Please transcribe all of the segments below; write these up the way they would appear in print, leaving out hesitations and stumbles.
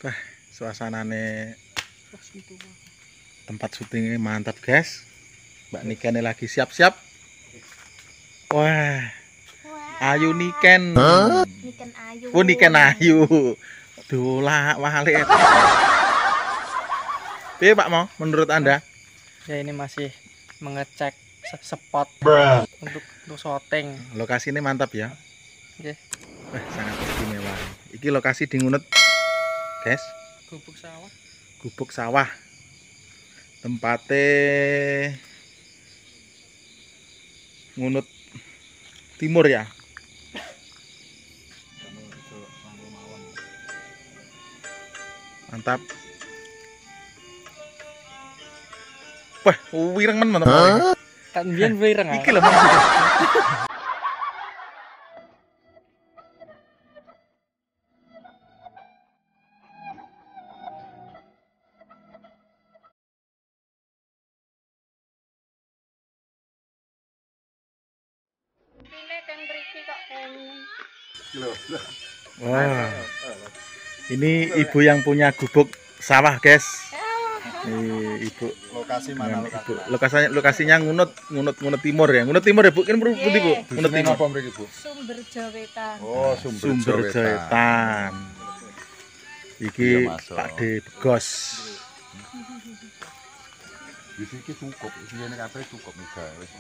Wah, suasanane tempat syutingnya mantap, guys. Mbak Niken lagi siap-siap. Wah, ayu Niken. Niken ayu. Oh, Niken ayu. Dolak walik. Piye Pak Mo, menurut Anda? Ya ini masih mengecek spot untuk syuting. Lokasi ini mantap ya. Oke. Wah, sangat istimewa. Iki lokasi di Ngunut, guys. Gubuk sawah. Gubuk sawah. Tempatnya Ngunut Timur ya. Mantap. Wah, wireng men mantap. Kan biyen wireng ah. Iki lho Mas. Wah, ini ibu yang punya gubuk sawah, guys. Ibu. Lokasi mana lokasi? Lokasinya Ngunut Timur ya. Ngunut Timur ya, Bu. Kan pundi, Bu? Ngunut Timur. Apa mriki, Bu? Sumber Jawetan. Oh, Sumber Jawetan. Iki Pak D Begos. Di sini cukup, isine kabeh cukup nih, wis.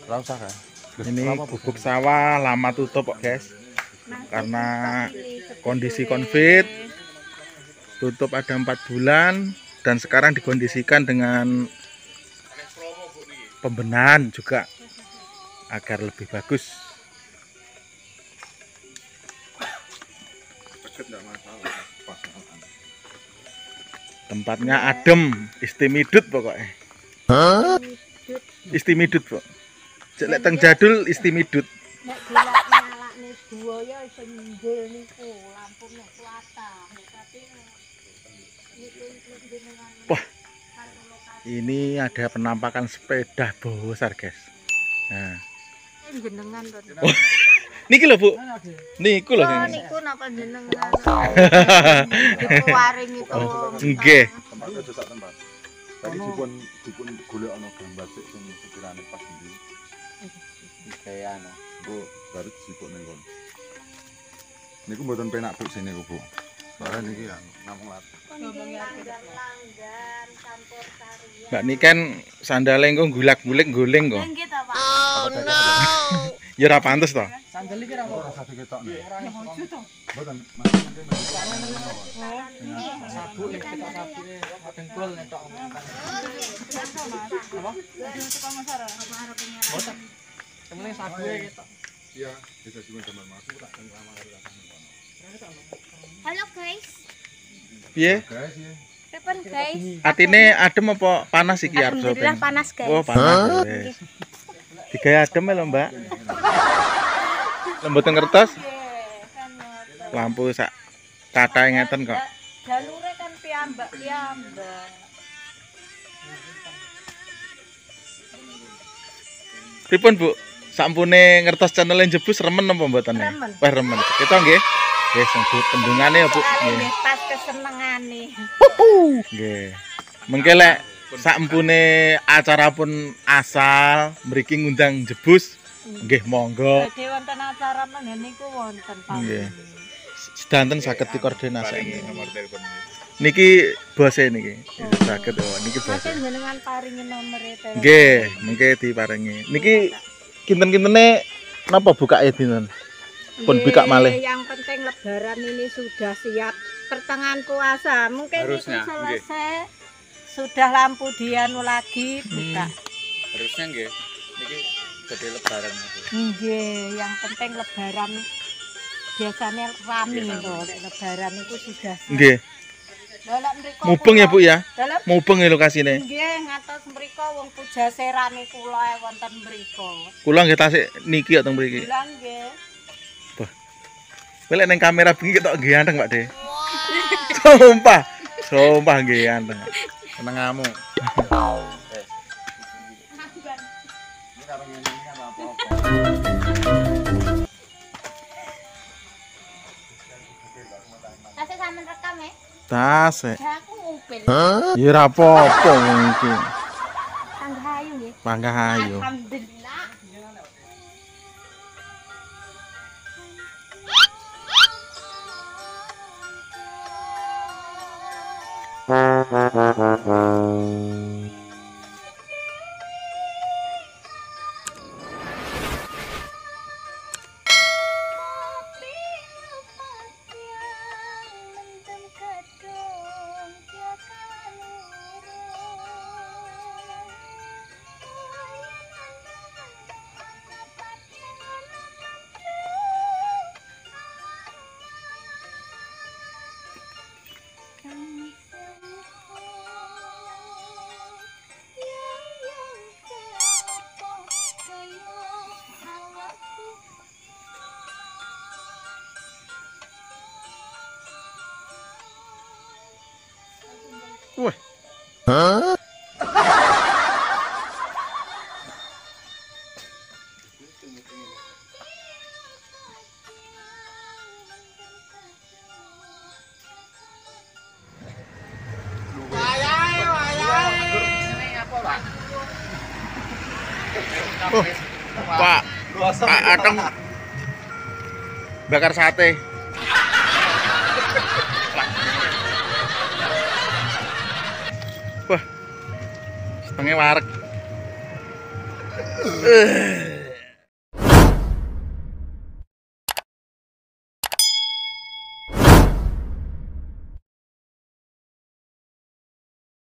Ora usah kan? Ini gubuk sawah lama tutup kok, guys. Karena kondisi Covid tutup ada 4 bulan dan sekarang dikondisikan dengan pembenahan juga agar lebih bagus. Tempatnya adem, istimidut pokoknya. Istimidut, Pak. Cek lek teng jadul istimidut. Nek nyalakne buaya iso nginggil niku lampune kuwata. Tapi Wah, ini ada penampakan sepeda besar, guys. Nah, jenengan to. niki lho, Bu. Niku lho. Oh, niku napa jenengan? Waring itu. Nggih. Tempat aja sak tempat. Tadi dipun golek ana gambar sik sing sekirane pas ndi. Kayak ana. Bu, baru disipuk ning kono. Niku mboten penak Bu sini Bu. Soalnya niki namung lat. Langgan campur sari. Mbak Niken sandale engko gulak-gulik guling kok. Nggih ta, Pak? Oh no. Ya ora pantes to. Sandal iki ra Ora usah diketok nih. Mboten. sabuk nek ketok sabuke dengkul netok. Apa? Boten. Temen sabuke ketok. Iya, bisa juga gambar masuk tak teng kamar karo tak kono. Halo guys. Piye? Guys ya. Pripun guys? Atine adem apa panas iki arep Alhamdulillah syuting? panas guys. Oh, panas. Wis. Digawe adem lho, Mbak. Lemboten kertas. Lampu sak catahe ngeten kok. Jalure kan piyambak. Pripun, Bu? Sampune ngertos channel jebus remen apa mboten? Remen. Wah, remen. Kita nggih. Nggih, sing pendungane ya, Bu. Nggih. Pas kesenengane. Nggih. Mengke lek sampune acara pun asal mriki ngundang jebus, nggih monggo. Badhe wonten acara men niku wonten Nggih. pamit. Sedanten saged dikoordinasi. Nomor telepon. Niki bose niki. Saged oh, niki bose. Mungkin jenengan paringi nomere telepon. Nggih, mengke diparingi. Niki kinten-kintene napa bukake dinten? Pun bikak malih. Yang penting lebaran ini sudah siap pertengahan puasa. Mungkin Harusnya, itu selesai. Sudah lampu dianu lagi buka. Harusnya nggih. Niki gede lebaran. Nggih, yang penting lebaran biasanya rame to, nek lebaran itu sudah siap. Nggih. Lha lek mriko Mubeng ya, Bu ya? Dalam Mubeng ya lokasine. nggih ngatos mriko wong pujaserane kula wonten mriko. Kula nggih tasik niki ya teng mriki. Bilang nggih. Kowe lek ning kamera bengi ketok nggih anteng, Pak De. Sumpah nggih anteng. Senengamu. Ini karo ngene iki kan apa-apa. Kasih sampean rekam ya. Tas. Ya aku ngupil. Ya ora apa-apa iki. Tanggahayu nggih. Panggahayu. Alhamdulillah. Wah. Oh, Pak Ateng bakar sate. Wah, setengah wareg.